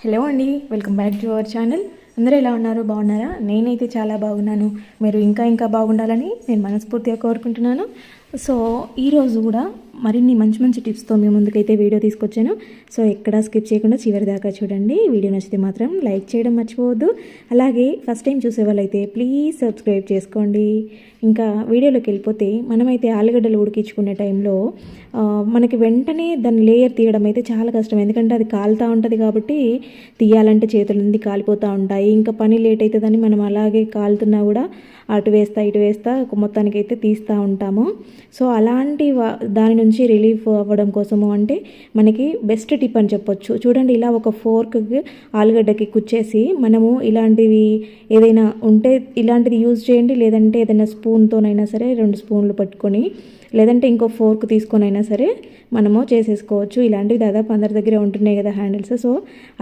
Hello అండి, welcome back to our channel. అందరూ ఎలా ఉన్నారు? బాగున్నారా? నేనైతే చాలా బాగున్నాను. మీరు ఇంకా బాగుండాలని నేను మనస్ఫూర్తిగా కోరుకుంటున్నాను. సో ఈరోజు కూడా మరిన్ని మంచి మంచి టిప్స్తో మీ ముందుకైతే వీడియో తీసుకొచ్చాను. సో ఎక్కడా స్కిప్ చేయకుండా చివరి దాకా చూడండి. వీడియో నచ్చితే మాత్రం లైక్ చేయడం మర్చిపోవద్దు. అలాగే ఫస్ట్ టైం చూసే వాళ్ళైతే ప్లీజ్ సబ్స్క్రైబ్ చేసుకోండి. ఇంకా వీడియోలోకి వెళ్ళిపోతే మనమైతే ఆలుగడ్డలు ఉడికించుకునే టైంలో మనకి వెంటనే దాని లేయర్ తీయడం అయితే చాలా కష్టం. ఎందుకంటే అది కాలుతూ ఉంటుంది కాబట్టి తీయాలంటే చేతుల నుండి కాలిపోతూ ఉంటాయి. ఇంకా పని లేట్ అవుతుందని మనం అలాగే కాలుతున్నా కూడా అటు వేస్తా ఇటు వేస్తా మొత్తానికి అయితే తీస్తూ ఉంటాము. సో అలాంటి దాని నుంచి రిలీఫ్ అవ్వడం కోసము అంటే మనకి బెస్ట్ టిప్ అని చెప్పొచ్చు. చూడండి, ఇలా ఒక ఫోర్క్కి ఆలుగడ్డకి కుచ్చేసి మనము ఇలాంటివి ఏదైనా ఉంటే ఇలాంటిది యూజ్ చేయండి. లేదంటే ఏదైనా స్పూన్తోనైనా సరే 2 స్పూన్లు పట్టుకొని, లేదంటే ఇంకో ఫోర్క్ తీసుకొని అయినా సరే మనము చేసేసుకోవచ్చు. ఇలాంటివి దాదాపు అందరి దగ్గర ఉంటున్నాయి కదా హ్యాండిల్స్. సో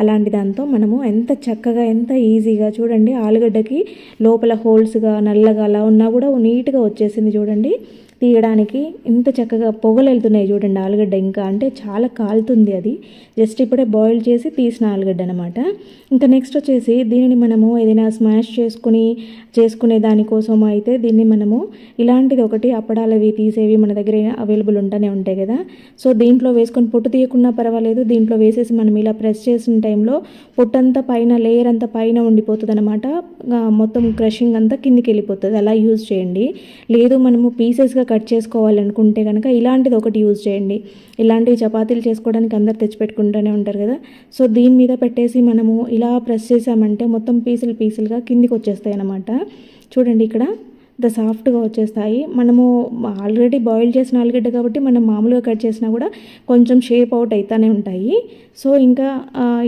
అలాంటి దాంతో మనము ఎంత చక్కగా ఎంత ఈజీగా చూడండి, ఆలుగడ్డకి లోపల హోల్స్గా నల్లగా అలా ఉన్నా కూడా నీట్గా వచ్చేసింది. చూడండి, తీయడానికి ఇంత చక్కగా పొగలు వెళ్తున్నాయి. చూడండి, ఆలుగడ్డ ఇంకా అంటే చాలా కాలుతుంది. అది జస్ట్ ఇప్పుడే బాయిల్ చేసి తీసిన ఆలుగడ్డ అనమాట. ఇంకా నెక్స్ట్ వచ్చేసి దీనిని మనము ఏదైనా స్మాష్ చేసుకునే దానికోసం అయితే దీన్ని మనము ఇలాంటిది ఒకటి అప్పడాలవి తీసేవి మన దగ్గర అవైలబుల్ ఉంటూనే ఉంటాయి కదా. సో దీంట్లో వేసుకొని పొట్టు తీయకున్నా పర్వాలేదు. దీంట్లో వేసేసి మనం ఇలా ప్రెస్ చేసిన టైంలో పొట్టంతా పైన లేయర్ అంతా పైన ఉండిపోతుంది అనమాట. మొత్తం క్రషింగ్ అంతా కిందికి వెళ్ళిపోతుంది. అలా యూజ్ చేయండి. లేదు మనము పీసెస్గా కట్ చేసుకోవాలనుకుంటే కనుక ఇలాంటిది ఒకటి యూజ్ చేయండి. ఇలాంటివి చపాతీలు చేసుకోవడానికి అందరు తెచ్చిపెట్టుకుంటూనే ఉంటారు కదా. సో దీని మీద పెట్టేసి మనము ఇలా ప్రెస్ చేసామంటే మొత్తం పీసులుగా కిందికి వచ్చేస్తాయి అన్నమాట. చూడండి, ఇక్కడ సాఫ్ట్గా వచ్చేస్తాయి. మనము ఆల్రెడీ బాయిల్ చేసిన ఆలుగడ్డ కాబట్టి మనం మామూలుగా కట్ చేసినా కూడా కొంచెం షేప్ అవుట్ అవుతూనే ఉంటాయి. సో ఇంకా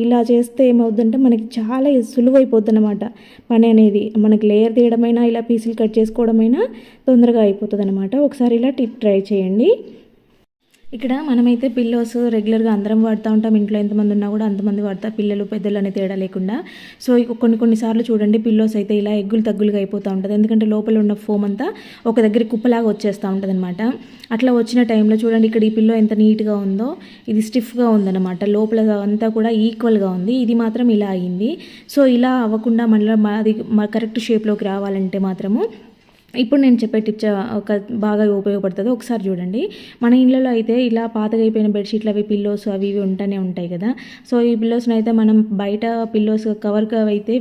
ఇలా చేస్తే ఏమవుతుందంటే మనకి చాలా సులువైపోద్ది అన్నమాట పని అనేది. మనకి లేయర్ తీయడమైనా ఇలా పీసులు కట్ చేసుకోవడమైనా తొందరగా అయిపోతుంది అనమాట. ఒకసారి ఇలా టిప్ ట్రై చేయండి. ఇక్కడ మనమైతే పిల్లోస్ రెగ్యులర్గా అందరం వాడుతూ ఉంటాం. ఇంట్లో ఎంతమంది ఉన్నా కూడా అంతమంది వాడతారు, పిల్లలు పెద్దలు అనే తేడా లేకుండా. సో కొన్నిసార్లు చూడండి, పిల్లోస్ అయితే ఇలా తగ్గులుగా అయిపోతూ ఉంటుంది. ఎందుకంటే లోపల ఉన్న ఫోమ్ అంతా ఒక దగ్గర కుప్పలాగా వచ్చేస్తూ ఉంటుంది అనమాట. అట్లా వచ్చిన టైంలో చూడండి, ఇక్కడ ఈ పిల్లో ఎంత నీట్గా ఉందో, ఇది స్టిఫ్గా ఉందన్నమాట. లోపల అంతా కూడా ఈక్వల్గా ఉంది. ఇది మాత్రం ఇలా అయింది. సో ఇలా అవ్వకుండా మళ్ళీ అది కరెక్ట్ షేప్లోకి రావాలంటే మాత్రము ఇప్పుడు నేను చెప్పే టిప్ ఒక బాగా ఉపయోగపడుతుంది. ఒకసారి చూడండి, మన ఇళ్ళలో అయితే ఇలా పాతగా అయిపోయిన బెడ్షీట్లు అవి పిల్లోస్ అవి ఇవి ఉంటూనే ఉంటాయి కదా. సో ఈ పిల్లోస్ని అయితే మనం బయట పిల్లోస్ కవర్ అయితే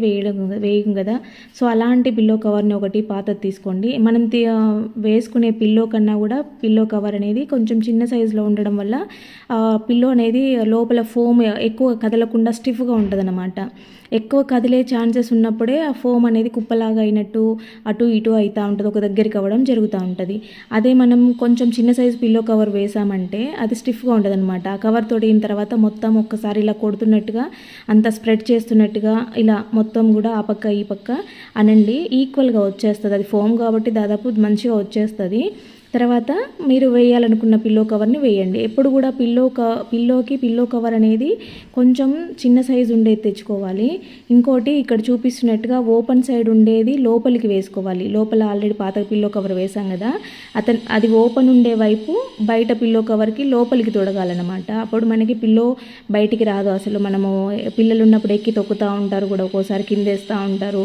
వేయం కదా. సో అలాంటి పిల్లో కవర్ని ఒకటి పాతది తీసుకోండి. మనం వేసుకునే పిల్లో కన్నా కూడా పిల్లో కవర్ అనేది కొంచెం చిన్న సైజులో ఉండడం వల్ల పిల్లో అనేది లోపల ఫోమ్ ఎక్కువ కదలకుండా స్టిఫ్గా ఉంటుంది అన్నమాట. ఎక్కువ కదిలే ఛాన్సెస్ ఉన్నప్పుడే ఆ ఫోమ్ అనేది కుప్పలాగా అయినట్టు అటు ఇటు అవుతూ ఉంటుంది, ఒక దగ్గరికి అవ్వడం జరుగుతూ ఉంటుంది. అదే మనం కొంచెం చిన్న సైజు పిల్లో కవర్ వేసామంటే అది స్టిఫ్గా ఉంటుంది అనమాట. ఆ కవర్ తోడిన తర్వాత మొత్తం ఒక్కసారి ఇలా కొడుతున్నట్టుగా అంత స్ప్రెడ్ చేస్తున్నట్టుగా ఇలా మొత్తం కూడా ఆ పక్క ఈ పక్క అనండి ఈక్వల్గా వచ్చేస్తుంది. అది ఫోమ్ కాబట్టి దాదాపు మంచిగా వచ్చేస్తుంది. తర్వాత మీరు వేయాలనుకున్న పిల్లో కవర్ని వేయండి. ఎప్పుడు కూడా పిల్లో కవర్ అనేది కొంచెం చిన్న సైజు ఉండేది తెచ్చుకోవాలి. ఇంకోటి ఇక్కడ చూపిస్తున్నట్టుగా ఓపెన్ సైడ్ ఉండేది లోపలికి వేసుకోవాలి. లోపల ఆల్రెడీ పాత పిల్లో కవర్ వేసాం కదా, అది ఓపెన్ ఉండే వైపు బయట పిల్లో కవర్కి లోపలికి తొడగాలన్నమాట. అప్పుడు మనకి పిల్లో బయటికి రాదు. అసలు మనము పిల్లలు ఉన్నప్పుడు ఎక్కి తొక్కుతూ ఉంటారు కూడా, ఒక్కోసారి కిందేస్తూ ఉంటారు,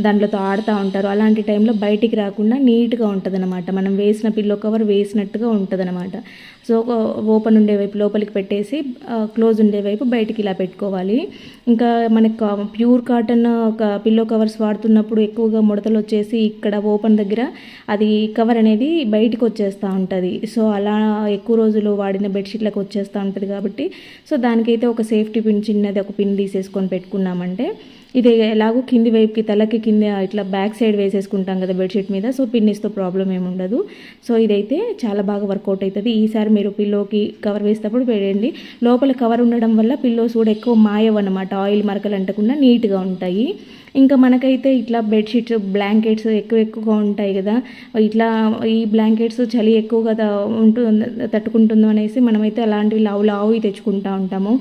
దాంట్లోతో ఆడుతూ ఉంటారు. అలాంటి టైంలో బయటికి రాకుండా నీట్గా ఉంటుంది అనమాట. మనం వేసిన పిల్లో కవర్ వేసినట్టుగా ఉంటుంది అనమాట. సో ఓపెన్ ఉండే వైపు లోపలికి పెట్టేసి క్లోజ్ ఉండే వైపు బయటికి ఇలా పెట్టుకోవాలి. ఇంకా మనకి ప్యూర్ కాటన్ పిల్లో కవర్స్ వాడుతున్నప్పుడు ఎక్కువగా ముడతలు వచ్చేసి ఇక్కడ ఓపెన్ దగ్గర అది కవర్ అనేది బయటికి వచ్చేస్తూ ఉంటుంది. సో అలా ఎక్కువ రోజులు వాడిన బెడ్షీట్లకు వచ్చేస్తూ ఉంటుంది కాబట్టి సో దానికైతే ఒక సేఫ్టీ పిన్ చిన్నది ఒక పిన్ తీసేసుకొని పెట్టుకున్నామంటే ఇది ఎలాగో కింది వైపుకి తలకి కింద ఇట్లా బ్యాక్ సైడ్ వేసేసుకుంటాం కదా బెడ్షీట్ మీద. సో పిన్నిస్తో ప్రాబ్లం ఏమి ఉండదు. సో ఇదైతే చాలా బాగా వర్కౌట్ అవుతుంది. ఈసారి మీరు పిల్లోకి కవర్ వేసేటప్పుడు వేయండి. లోపల కవర్ ఉండడం వల్ల పిల్లోస్ కూడా ఎక్కువ మాయవన్నమాట, ఆయిల్ మరకలు అంటకుండా నీట్గా ఉంటాయి. ఇంకా మనకైతే ఇట్లా బెడ్షీట్స్ బ్లాంకెట్స్ ఎక్కువగా ఉంటాయి కదా. ఇట్లా ఈ బ్లాంకెట్స్ చలి ఎక్కువగా తట్టుకుంటుందో అనేసి మనమైతే అలాంటివి లావువి తెచ్చుకుంటూ ఉంటాము.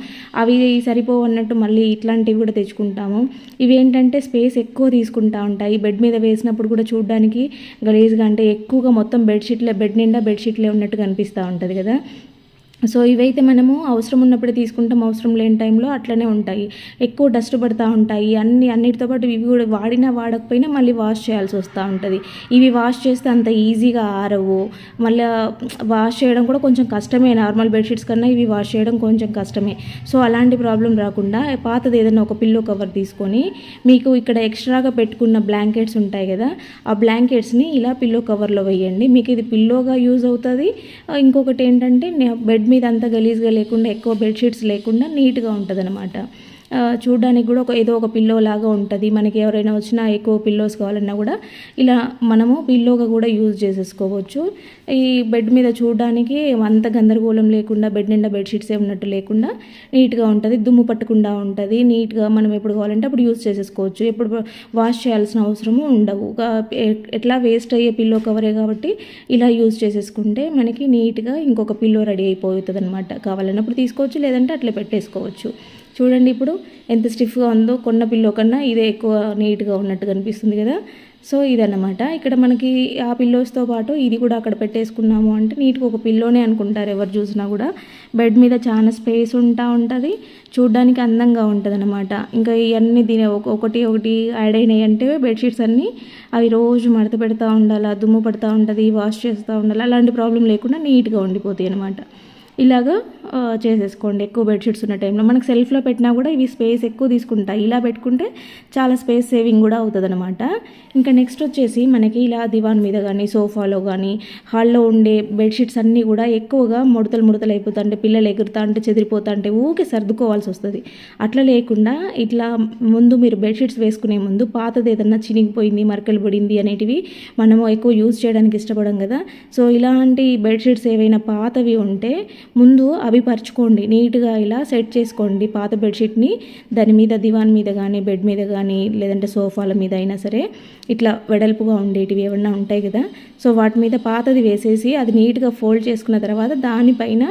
అవి సరిపోవన్నట్టు మళ్ళీ ఇట్లాంటివి కూడా తెచ్చుకుంటాము. ఇవి ఏంటంటే స్పేస్ ఎక్కువ తీసుకుంటూ ఉంటాయి. బెడ్ మీద వేసినప్పుడు కూడా చూడడానికి గలీజ్గా అంటే ఎక్కువగా మొత్తం బెడ్ నిండా బెడ్షీట్లే ఉన్నట్టు కనిపిస్తూ ఉంటుంది కదా. సో ఇవైతే మనము అవసరం ఉన్నప్పుడే తీసుకుంటాం, అవసరం లేని టైంలో అట్లనే ఉంటాయి, ఎక్కువ డస్ట్ పడుతూ ఉంటాయి. అన్నిటితో పాటు ఇవి కూడా వాడినా వాడకపోయినా మళ్ళీ వాష్ చేయాల్సి వస్తూ ఉంటుంది. ఇవి వాష్ చేస్తే అంత ఈజీగా ఆరవు, మళ్ళీ వాష్ చేయడం కూడా కొంచెం కష్టమే. నార్మల్ బెడ్షీట్స్ కన్నా ఇవి వాష్ చేయడం కొంచెం కష్టమే. సో అలాంటి ప్రాబ్లం రాకుండా పాతది ఏదైనా ఒక పిల్లో కవర్ తీసుకొని, మీకు ఇక్కడ ఎక్స్ట్రాగా పెట్టుకున్న బ్లాంకెట్స్ ఉంటాయి కదా, ఆ బ్లాంకెట్స్ని ఇలా పిల్లో కవర్లో వేయండి. మీకు ఇది పిల్లోగా యూజ్ అవుతుంది. ఇంకొకటి ఏంటంటే బెడ్ మీద అంతా గలీజ్గా లేకుండా, ఎక్కువ బెడ్షీట్స్ లేకుండా నీట్గా ఉంటుంది అనమాట. చూడడానికి కూడా ఏదో ఒక పిల్లో లాగా ఉంటుంది. మనకి ఎవరైనా వచ్చినా ఎక్కువ పిల్లోస్ కావాలన్నా కూడా ఇలా మనము పిల్లోగా కూడా యూజ్ చేసేసుకోవచ్చు. ఈ బెడ్ మీద చూడడానికి అంత గందరగోళం లేకుండా, బెడ్ నిండా బెడ్షీట్సే ఉన్నట్టు లేకుండా నీట్గా ఉంటుంది, దుమ్ము పట్టకుండా ఉంటుంది. నీట్గా మనం ఎప్పుడు కావాలంటే అప్పుడు యూజ్ చేసేసుకోవచ్చు, ఎప్పుడు వాష్ చేయాల్సిన అవసరము ఉండవు. ఎట్లా వేస్ట్ అయ్యే పిల్లో కవరే కాబట్టి ఇలా యూజ్ చేసేసుకుంటే మనకి నీట్గా ఇంకొక పిల్లో రెడీ అయిపోతుంది అనమాట. కావాలన్నప్పుడు తీసుకోవచ్చు, లేదంటే అట్లా పెట్టేసుకోవచ్చు. చూడండి ఇప్పుడు ఎంత స్టిఫ్గా ఉందో, కొన్న పిల్లో కన్నా ఇదే ఎక్కువ నీట్గా ఉన్నట్టు కనిపిస్తుంది కదా. సో ఇదన్నమాట. ఇక్కడ మనకి ఆ పిల్లోస్తో పాటు ఇది కూడా అక్కడ పెట్టేసుకున్నాము అంటే నీట్గా ఒక పిల్లోనే అనుకుంటారు ఎవరు చూసినా కూడా. బెడ్ మీద చాలా స్పేస్ ఉంటుంది, చూడ్డానికి అందంగా ఉంటుంది అనమాట. ఇంకా ఇవన్నీ ఒకటి యాడ్ అయినాయి అంటే బెడ్షీట్స్ అన్నీ అవి రోజు మడత పెడతా ఉండాలి, దుమ్ము పడుతూ ఉంటుంది, వాష్ చేస్తూ ఉండాలి, అలాంటి ప్రాబ్లం లేకుండా నీట్గా ఉండిపోతాయి అనమాట. ఇలాగా చేసేసుకోండి. ఎక్కువ బెడ్షీట్స్ ఉన్న టైంలో మనకు సెల్ఫ్లో పెట్టినా కూడా ఇవి స్పేస్ ఎక్కువ తీసుకుంటాయి. ఇలా పెట్టుకుంటే చాలా స్పేస్ సేవింగ్ కూడా అవుతుంది అనమాట. ఇంకా నెక్స్ట్ వచ్చేసి మనకి ఇలా దివాన్ మీద కానీ, సోఫాలో కానీ, హాల్లో ఉండే బెడ్షీట్స్ అన్నీ కూడా ఎక్కువగా ముడతలు అయిపోతుంటే, పిల్లలు ఎగురుతా అంటే, చెదిరిపోతా అంటే ఊకే సర్దుకోవాల్సి వస్తుంది. అట్లా లేకుండా ఇట్లా ముందు మీరు బెడ్షీట్స్ వేసుకునే ముందు పాతది ఏదన్నా చినిగిపోయింది, మరకలు పడింది అనేటివి మనము ఎక్కువ యూజ్ చేయడానికి ఇష్టపడం కదా. సో ఇలాంటి బెడ్షీట్స్ ఏవైనా పాతవి ఉంటే ముందు అవి పరుచుకోండి, నీట్గా ఇలా సెట్ చేసుకోండి పాత బెడ్షీట్ని. దాని మీద దివాన్ మీద కానీ, బెడ్ మీద కానీ, లేదంటే సోఫాల మీద అయినా సరే ఇట్లా వెడల్పుగా ఉండేటివి ఏమన్నా ఉంటాయి కదా, సో వాటి మీద పాతది వేసేసి అది నీట్గా ఫోల్డ్ చేసుకున్న తర్వాత దానిపైన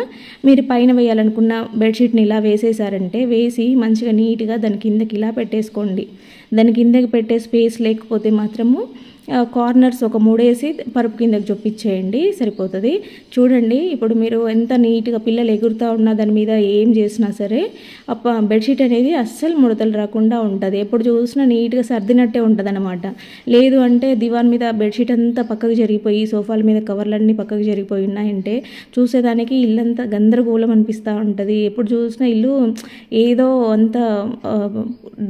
మీరు పైన వేయాలనుకున్న బెడ్షీట్ని ఇలా వేసేసారంటే, వేసి మంచిగా నీట్గా దాని కిందకి ఇలా పెట్టేసుకోండి. దాని కిందకి పెట్టే స్పేస్ లేకపోతే మాత్రము కార్నర్స్ ఒక 3 వేసి పరుపు కిందకి చొప్పించేయండి, సరిపోతుంది. చూడండి ఇప్పుడు మీరు ఎంత నీట్గా పిల్లలు ఎగురుతూ ఉన్నా దాని మీద ఏం చేసినా సరే బెడ్షీట్ అనేది అస్సలు ముడతలు రాకుండా ఉంటుంది. ఎప్పుడు చూసినా నీట్గా సర్దినట్టే ఉంటుంది అనమాట. లేదు అంటే దివాన్ మీద బెడ్షీట్ అంతా పక్కకు జరిగిపోయి, సోఫాల మీద కవర్లన్నీ పక్కకు జరిగిపోయి ఉన్నాయంటే చూసేదానికి ఇల్లంతా గందరగోళం అనిపిస్తూ ఉంటుంది. ఎప్పుడు చూసినా ఇల్లు ఏదో అంత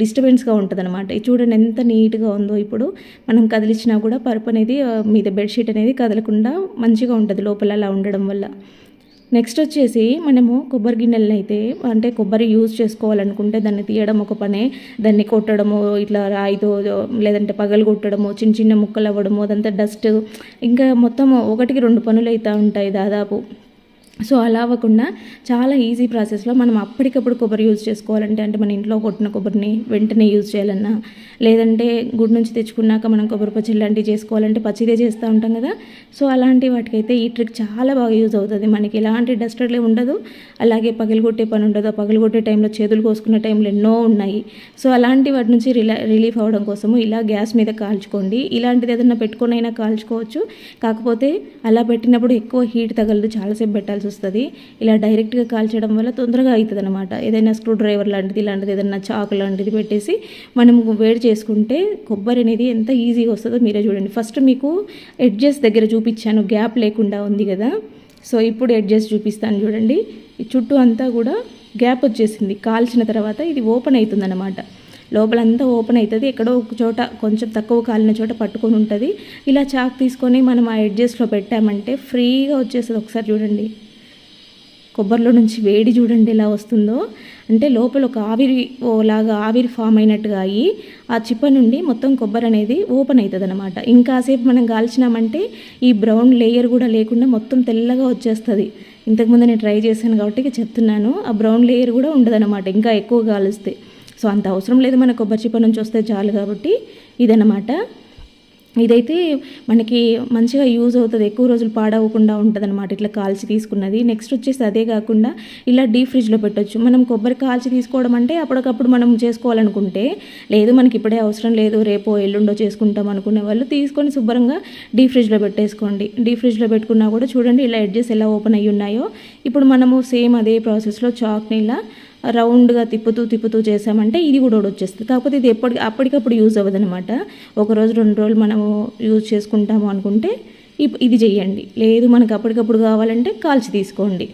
డిస్టర్బెన్స్గా ఉంటుంది అనమాట. చూడండి ఎంత నీట్గా ఉందో. ఇప్పుడు మనం కదిలించినా కూడా పరుపు అనేది మీద బెడ్షీట్ అనేది కదలకుండా మంచిగా ఉంటుంది లోపల అలా ఉండడం వల్ల. నెక్స్ట్ వచ్చేసి మనము కొబ్బరి గిన్నెలను అయితే అంటే కొబ్బరి యూజ్ చేసుకోవాలనుకుంటే దాన్ని తీయడం ఒక పనే, దాన్ని కొట్టడము ఇట్లా రాయితో లేదంటే పగలు కొట్టడము, చిన్న చిన్న ముక్కలు అవ్వడము, అదంతా డస్ట్, ఇంకా మొత్తం 1-2 పనులు అవుతూ ఉంటాయి దాదాపు. సో అలా అవ్వకుండా చాలా ఈజీ ప్రాసెస్లో మనం అప్పటికప్పుడు కొబ్బరి యూజ్ చేసుకోవాలంటే, అంటే మన ఇంట్లో కొట్టిన కొబ్బరిని వెంటనే యూజ్ చేయాలన్నా, లేదంటే గుడి నుంచి తెచ్చుకున్నాక మనం కొబ్బరి పచ్చడి లాంటివి చేసుకోవాలంటే పచ్చిదే చేస్తూ ఉంటాం కదా. సో అలాంటి వాటికైతే ఈ ట్రిక్ చాలా బాగా యూజ్ అవుతుంది. మనకి ఎలాంటి డస్టర్లే ఉండదు, అలాగే పగిలిగొట్టే పని ఉండదు. ఆ పగిలిగొట్టే టైంలో చేతులు కోసుకునే టైంలో ఎన్నో ఉన్నాయి. సో అలాంటి వాటి నుంచి రిలీఫ్ అవ్వడం కోసము ఇలా గ్యాస్ మీద కాల్చుకోండి. ఇలాంటిది ఏదైనా పెట్టుకొని కాల్చుకోవచ్చు, కాకపోతే అలా పెట్టినప్పుడు ఎక్కువ హీట్ తగలదు, చాలాసేపు పెట్టాల్సి వస్తుంది. ఇలా డైరెక్ట్గా కాల్చడం వల్ల తొందరగా అవుతుంది అనమాట. ఏదైనా స్క్రూ డ్రైవర్ లాంటిది, ఇలాంటిది ఏదైనా చాకు లాంటిది పెట్టేసి మనం వేడి చేసుకుంటే కొబ్బరి అనేది ఎంత ఈజీగా వస్తుందో మీరే చూడండి. ఫస్ట్ మీకు ఎడ్జెస్ దగ్గర చూపించాను, గ్యాప్ లేకుండా ఉంది కదా. సో ఇప్పుడు ఎడ్జెస్ చూపిస్తాను చూడండి. ఈ చుట్టూ అంతా కూడా గ్యాప్ వచ్చేసింది. కాల్చిన తర్వాత ఇది ఓపెన్ అవుతుంది అన్నమాట. లోపలంతా ఓపెన్ అవుతుంది, ఎక్కడో ఒక చోట కొంచెం తక్కువ కాలిన చోట పట్టుకొని ఉంటుంది. ఇలా చాక్ తీసుకొని మనం ఆ ఎడ్జెస్లో పెట్టామంటే ఫ్రీగా వచ్చేస్తుంది. ఒకసారి చూడండి, కొబ్బరిలో నుంచి వేడి చూడండి ఎలా వస్తుందో. అంటే లోపల ఒక ఆవిరి ఫామ్ అయినట్టుగా అయ్యి ఆ చిప్ప నుండి మొత్తం కొబ్బరి అనేది ఓపెన్ అవుతుంది అనమాట. ఇంకాసేపు మనం కాల్చినామంటే ఈ బ్రౌన్ లేయర్ కూడా లేకుండా మొత్తం తెల్లగా వచ్చేస్తుంది. ఇంతకుముందు నేను ట్రై చేశాను కాబట్టి చెప్తున్నాను, ఆ బ్రౌన్ లేయర్ కూడా ఉండదన్నమాట ఇంకా ఎక్కువ కాలుస్తే. సో అంత అవసరం లేదు, మన కొబ్బరి చిప్ప నుంచి వస్తే చాలు కాబట్టి ఇదన్నమాట. ఇదైతే మనకి మంచిగా యూజ్ అవుతుంది, ఎక్కువ రోజులు పాడవకుండా ఉంటుంది అనమాట ఇట్లా కాల్చి తీసుకున్నది. నెక్స్ట్ వచ్చేసి అదే కాకుండా ఇలా డీప్ ఫ్రిడ్జ్లో పెట్టొచ్చు. మనం కొబ్బరి కాల్చి తీసుకోవడం అంటే అప్పటికప్పుడు మనం చేసుకోవాలనుకుంటే, లేదు మనకి ఇప్పుడే అవసరం లేదు రేపో ఎల్లుండో చేసుకుంటాం అనుకునే వాళ్ళు తీసుకొని శుభ్రంగా డీప్ ఫ్రిడ్జ్లో పెట్టేసుకోండి. డీప్ ఫ్రిడ్జ్లో పెట్టుకున్నా కూడా చూడండి ఇలా ఎడ్జెస్ ఎలా ఓపెన్ అయ్యి ఉన్నాయో. ఇప్పుడు మనము సేమ్ అదే ప్రాసెస్లో చాక్ని ఇలా రౌండ్గా తిప్పుతూ చేసామంటే ఇది కూడా వచ్చేస్తుంది. కాకపోతే ఇది అప్పటికప్పుడు యూజ్ అవ్వదు అనమాట. ఒకరోజు 2 రోజులు మనము యూజ్ చేసుకుంటాము అనుకుంటే ఇది చెయ్యండి. లేదు మనకు అప్పటికప్పుడు కావాలంటే కాల్చి తీసుకోండి.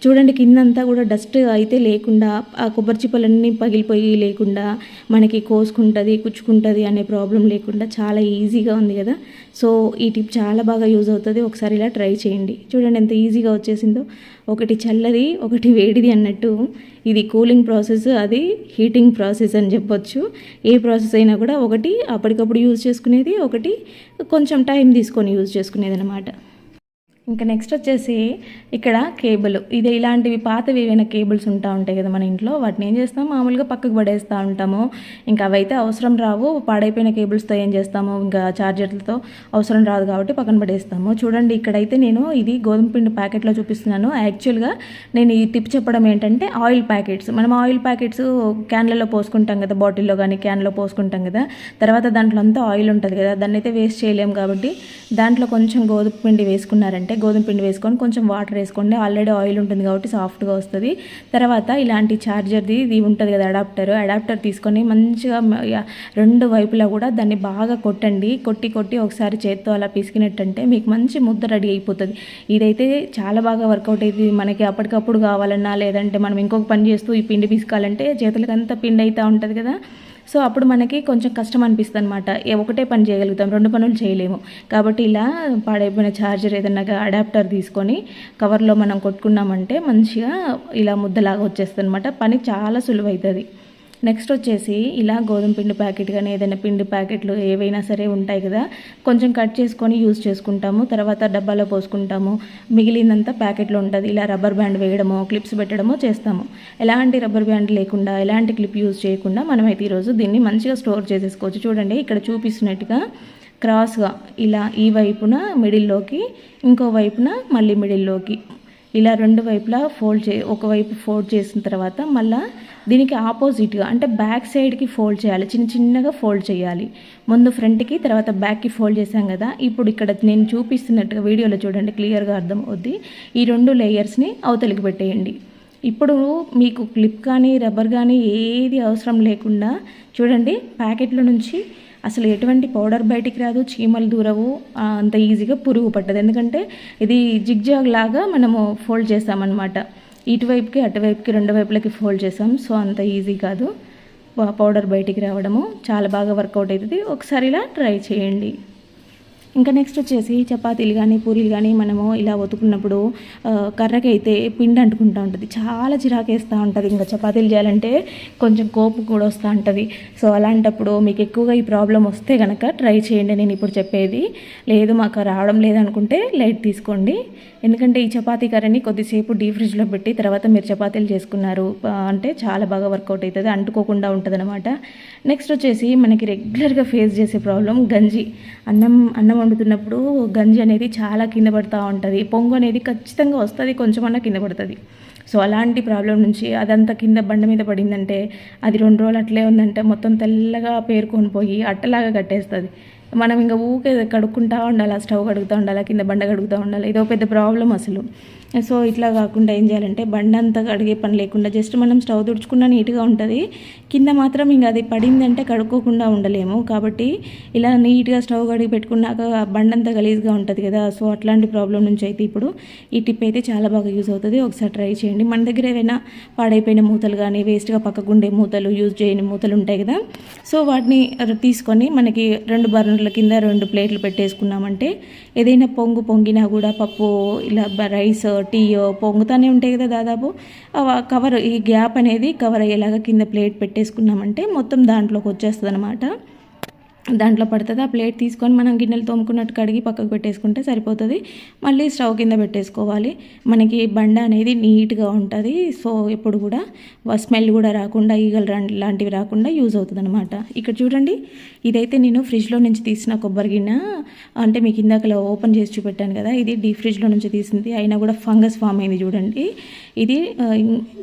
చూడండి కిందంతా కూడా డస్ట్ అయితే లేకుండా, ఆ కొబ్బరి చిప్పలన్నీ పగిలిపోయి లేకుండా, మనకి కోసుకుంటుంది కుచ్చుకుంటుంది అనే ప్రాబ్లం లేకుండా చాలా ఈజీగా ఉంది కదా. సో ఈ టిప్ చాలా బాగా యూజ్ అవుతుంది. ఒకసారి ఇలా ట్రై చేయండి. చూడండి ఎంత ఈజీగా వచ్చేసిందో. ఒకటి చల్లది ఒకటి వేడిది అన్నట్టు ఇది కూలింగ్ ప్రాసెస్, అది హీటింగ్ ప్రాసెస్ అని చెప్పొచ్చు. ఏ ప్రాసెస్ అయినా కూడా ఒకటి అప్పటికప్పుడు యూజ్ చేసుకునేది, ఒకటి కొంచెం టైం తీసుకొని యూజ్ చేసుకునేది అనమాట. ఇంకా నెక్స్ట్ వచ్చేసి ఇక్కడ కేబుల్, ఇది ఇలాంటివి పాతవి ఏవైనా కేబుల్స్ ఉంటాయి కదా మన ఇంట్లో, వాటిని ఏం చేస్తాం మామూలుగా పక్కకు పడేస్తూ ఉంటాము. ఇంకా అవైతే అవసరం రావు. పాడైపోయిన కేబుల్స్తో ఏం చేస్తాము, ఇంకా ఛార్జర్లతో అవసరం రాదు కాబట్టి పక్కన పడేస్తాము. చూడండి ఇక్కడైతే నేను ఇది గోధుమ పిండి ప్యాకెట్లో చూపిస్తున్నాను. యాక్చువల్గా నేను ఈ టిప్ చెప్పడం ఏంటంటే ఆయిల్ ప్యాకెట్స్, మనం ఆయిల్ ప్యాకెట్స్ క్యాన్లలో పోసుకుంటాం కదా, బాటిల్లో కానీ క్యాన్లో పోసుకుంటాం కదా, తర్వాత దాంట్లో అంతా ఆయిల్ ఉంటుంది కదా, దాన్ని అయితే వేస్ట్ చేయలేము కాబట్టి దాంట్లో కొంచెం గోధుమ పిండి వేసుకున్నారంటే, గోధుమ పిండి వేసుకొని కొంచెం వాటర్ వేసుకోండి. ఆల్రెడీ ఆయిల్ ఉంటుంది కాబట్టి సాఫ్ట్గా వస్తుంది. తర్వాత ఇలాంటి ఛార్జర్ది ఇది ఉంటుంది కదా అడాప్టర్ తీసుకొని మంచిగా 2 వైపులా కూడా దాన్ని బాగా కొట్టి ఒకసారి చేత్తో అలా పిసికినట్టంటే మీకు మంచి ముద్ద రెడీ అయిపోతుంది. ఇదైతే చాలా బాగా వర్కౌట్ అవుతుంది. మనకి అప్పటికప్పుడు కావాలన్నా, లేదంటే మనం ఇంకొక పని చేస్తూ ఈ పిండి పిసకాలంటే చేతులకంతా పిండి అవుతూ ఉంటుంది కదా. సో అప్పుడు మనకి కొంచెం కష్టం అనిపిస్తుంది అనమాట. ఒకటే పని చేయగలుగుతాం, 2 పనులు చేయలేము. కాబట్టి ఇలా పాడైపోయిన ఛార్జర్ ఏదన్నా అడాప్టర్ తీసుకొని కవర్లో మనం కొట్టుకున్నామంటే మంచిగా ఇలా ముద్దలాగా వచ్చేస్తుంది అనమాట. పని చాలా సులువవుతుంది. నెక్స్ట్ వచ్చేసి ఇలా గోధుమ పిండి ప్యాకెట్ కానీ ఏదైనా పిండి ప్యాకెట్లు ఏవైనా సరే ఉంటాయి కదా, కొంచెం కట్ చేసుకొని యూజ్ చేసుకుంటాము. తర్వాత డబ్బాలో పోసుకుంటాము. మిగిలినంత ప్యాకెట్లో ఉంటుంది. ఇలా రబ్బర్ బ్యాండ్ వేయడమో క్లిప్స్ పెట్టడమో చేస్తాము. ఎలాంటి రబ్బర్ బ్యాండ్ లేకుండా, ఎలాంటి క్లిప్ యూజ్ చేయకుండా మనమైతే ఈరోజు దీన్ని మంచిగా స్టోర్ చేసేసుకోవచ్చు. చూడండి ఇక్కడ చూపిస్తున్నట్టుగా క్రాస్గా ఇలా ఈ వైపున మిడిల్లోకి, ఇంకో వైపున మళ్ళీ మిడిల్లోకి ఇలా 2 వైపులా ఒకవైపు ఫోల్డ్ చేసిన తర్వాత మళ్ళీ దీనికి ఆపోజిట్గా అంటే బ్యాక్ సైడ్కి ఫోల్డ్ చేయాలి. చిన్నగా ఫోల్డ్ చేయాలి. ముందు ఫ్రంట్కి, తర్వాత బ్యాక్కి ఫోల్డ్ చేసాం కదా. ఇప్పుడు ఇక్కడ నేను చూపిస్తున్నట్టుగా వీడియోలో చూడండి, క్లియర్గా అర్థం అవుద్ది. ఈ 2 లేయర్స్ని అవతలికి పెట్టేయండి. ఇప్పుడు మీకు క్లిప్ కానీ రబ్బర్ కానీ ఏది అవసరం లేకుండా చూడండి ప్యాకెట్లో నుంచి అసలు ఎటువంటి పౌడర్ బయటికి రాదు, చీమలు దూరవు, అంత ఈజీగా పురుగు పట్టదు. ఎందుకంటే ఇది జిగ్జాగ్ లాగా మనము ఫోల్డ్ చేస్తామన్నమాట. ఇటువైపుకి అటువైపుకి 2 వైపులకి ఫోల్డ్ చేసాం. సో అంత ఈజీ కాదు పౌడర్ బయటికి రావడము. చాలా బాగా వర్కౌట్ అవుతుంది. ఒకసారి ఇలా ట్రై చేయండి. ఇంకా నెక్స్ట్ వచ్చేసి చపాతీలు కానీ పూరీలు కానీ మనము ఇలా ఒత్తుకున్నప్పుడు కర్రకి అయితే పిండి అంటుకుంటూ ఉంటుంది, చాలా చిరాకు వేస్తూ ఉంటుంది. ఇంకా చపాతీలు చేయాలంటే కొంచెం కోపం కూడా వస్తూ ఉంటుంది. సో అలాంటప్పుడు మీకు ఎక్కువగా ఈ ప్రాబ్లం వస్తే కనుక ట్రై చేయండి నేను ఇప్పుడు చెప్పేది. లేదు మాకు రావడం లేదనుకుంటే లైట్ తీసుకోండి. ఎందుకంటే ఈ చపాతీ కర్రని కొద్దిసేపు డీప్ ఫ్రిడ్జ్లో పెట్టి తర్వాత మీరు చపాతీలు చేసుకున్నారు అంటే చాలా బాగా వర్కౌట్ అవుతుంది, అంటుకోకుండా ఉంటుంది అనమాట. నెక్స్ట్ వచ్చేసి మనకి రెగ్యులర్గా ఫేస్ చేసే ప్రాబ్లం గంజి. అన్నం వండుతున్నప్పుడు గంజి అనేది చాలా కింద పడుతూ ఉంటుంది. పొంగు అనేది ఖచ్చితంగా వస్తుంది, కొంచెమన్నా కింద పడుతుంది. సో అలాంటి ప్రాబ్లం నుంచి అదంతా కింద బండ మీద పడిందంటే, అది 2 రోజులు అట్లే ఉందంటే మొత్తం తెల్లగా పేరుకొని పోయి అట్టలాగా కట్టేస్తుంది. మనం ఇంకా ఊకే కడుక్కుంటూ ఉండాలి, స్టవ్ కడుగుతూ ఉండాలి, కింద బండ కడుగుతూ ఉండాలి. ఇదో పెద్ద ప్రాబ్లం అసలు. సో ఇట్లా కాకుండా ఏం చేయాలంటే బండ అంతా కడిగే పని లేకుండా జస్ట్ మనం స్టవ్ తుడుచుకున్నా నీట్గా ఉంటుంది. కింద మాత్రం ఇంకా అది పడిందంటే కడుక్కోకుండా ఉండలేము. కాబట్టి ఇలా నీట్గా స్టవ్ కడిగి పెట్టుకున్నాక బండ అంతా గలీజ్గా ఉంటుంది కదా. సో అట్లాంటి ప్రాబ్లం నుంచి అయితే ఇప్పుడు ఈ టిప్ అయితే చాలా బాగా యూజ్ అవుతుంది. ఒకసారి ట్రై చేయండి. మన దగ్గర ఏదైనా పాడైపోయిన మూతలు కానీ వేస్ట్గా పక్కకుండే మూతలు, యూజ్ చేయని మూతలు ఉంటాయి కదా. సో వాటిని తీసుకొని మనకి 2 బర్నర్ల కింద 2 ప్లేట్లు పెట్టేసుకున్నామంటే ఏదైనా పొంగినా కూడా పప్పు ఇలా రైస్ టీ పొంగుతూనే ఉంటాయి కదా దాదాపు. కవర్ ఈ గ్యాప్ అనేది కవర్ అయ్యేలాగా కింద ప్లేట్ పెట్టేసుకున్నామంటే మొత్తం దాంట్లోకి వచ్చేస్తుంది అనమాట. దాంట్లో పడుతుంది. ఆ ప్లేట్ తీసుకొని మనం గిన్నెలు తోముకున్నట్టు కడిగి పక్కకు పెట్టేసుకుంటే సరిపోతుంది. మళ్ళీ స్టవ్ కింద పెట్టేసుకోవాలి. మనకి బండ అనేది నీట్గా ఉంటుంది. సో ఎప్పుడు కూడా స్మెల్ కూడా రాకుండా, ఈగలు లాంటివి రాకుండా యూజ్ అవుతుంది అనమాట. ఇక్కడ చూడండి, ఇదైతే నేను ఫ్రిడ్జ్లో నుంచి తీసిన కొబ్బరి గిన్నె. అంటే మీకు ఇందాకలో ఓపెన్ చేసి చూపెట్టాను కదా, ఇది డీప్ ఫ్రిడ్జ్లో నుంచి తీసింది. అయినా కూడా ఫంగస్ ఫామ్ అయింది చూడండి. ఇది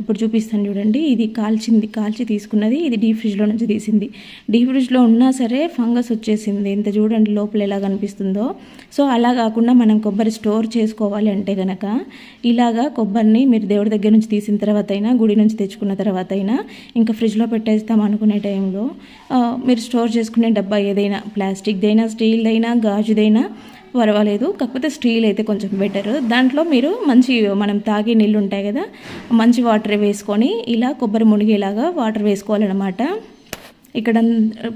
ఇప్పుడు చూపిస్తాను చూడండి. ఇది కాల్చి తీసుకున్నది. ఇది డీప్ ఫ్రిడ్జ్లో నుంచి తీసింది. డీప్ ఫ్రిడ్జ్లో ఉన్నా సరే ఫంగస్ వచ్చేసింది. ఇంత చూడండి లోపల ఎలా కనిపిస్తుందో. సో అలా కాకుండా మనం కొబ్బరి స్టోర్ చేసుకోవాలి అంటే కనుక ఇలాగా కొబ్బరిని మీరు దేవుడి దగ్గర నుంచి తీసిన తర్వాత అయినా, గుడి నుంచి తెచ్చుకున్న తర్వాత అయినా, ఇంకా ఫ్రిడ్జ్లో పెట్టేస్తాం అనుకునే టైంలో మీరు స్టోర్ చేసుకునే డబ్బా ఏదైనా, ప్లాస్టిక్దైనా, స్టీల్దైనా, గాజుదైనా పర్వాలేదు. కాకపోతే స్టీల్ అయితే కొంచెం బెటర్. దాంట్లో మీరు మనం తాగే నీళ్ళు ఉంటాయి కదా, మంచి వాటర్ వేసుకొని ఇలా కొబ్బరి మునిగేలాగా వాటర్ వేసుకోవాలన్నమాట. ఇక్కడ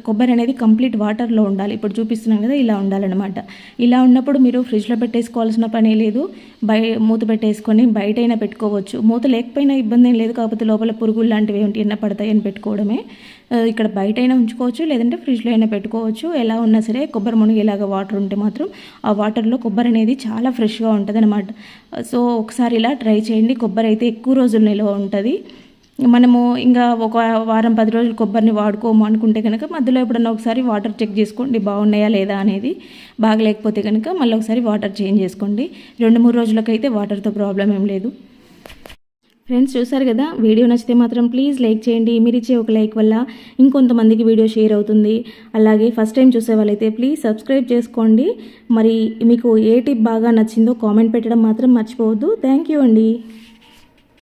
కొబ్బరి అనేది కంప్లీట్ వాటర్లో ఉండాలి. ఇప్పుడు చూపిస్తున్నాం కదా, ఇలా ఉండాలన్నమాట. ఇలా ఉన్నప్పుడు మీరు ఫ్రిడ్జ్లో పెట్టేసుకోవాల్సిన పనే లేదు. మూత పెట్టేసుకొని బయటైనా పెట్టుకోవచ్చు. మూత లేకపోయినా ఇబ్బంది ఏం లేదు. కాకపోతే లోపల పురుగులు లాంటివి ఏమైనా పడతాయని పెట్టుకోవడమే. ఇక్కడ బయటైనా ఉంచుకోవచ్చు, లేదంటే ఫ్రిడ్జ్లో అయినా పెట్టుకోవచ్చు. ఎలా ఉన్నా సరే కొబ్బరి మునిగేలాగా వాటర్ ఉంటే మాత్రం ఆ వాటర్లో కొబ్బరి అనేది చాలా ఫ్రెష్గా ఉంటుంది అనమాట. సో ఒకసారి ఇలా ట్రై చేయండి. కొబ్బరి అయితే ఎక్కువ రోజులు నిల్వ ఉంటుంది. మనము ఇంకా ఒక వారం 10 రోజులు కొబ్బరిని వాడుకోము అనుకుంటే కనుక మధ్యలో ఎప్పుడన్నా ఒకసారి వాటర్ చెక్ చేసుకోండి, బాగున్నాయా లేదా అనేది. బాగలేకపోతే కనుక మళ్ళీ ఒకసారి వాటర్ చేంజ్ చేసుకోండి. 2-3 రోజులకైతే వాటర్తో ప్రాబ్లం ఏం లేదు. ఫ్రెండ్స్ చూసారు కదా, వీడియో నచ్చితే మాత్రం ప్లీజ్ లైక్ చేయండి. మీరు ఇచ్చే ఒక లైక్ వల్ల ఇంకొంతమందికి వీడియో షేర్ అవుతుంది. అలాగే ఫస్ట్ టైం చూసే వాళ్ళైతే ప్లీజ్ సబ్స్క్రైబ్ చేసుకోండి. మరి మీకు ఏ టిప్ బాగా నచ్చిందో కామెంట్ పెట్టడం మాత్రం మర్చిపోవద్దు. థ్యాంక్ యూ అండి.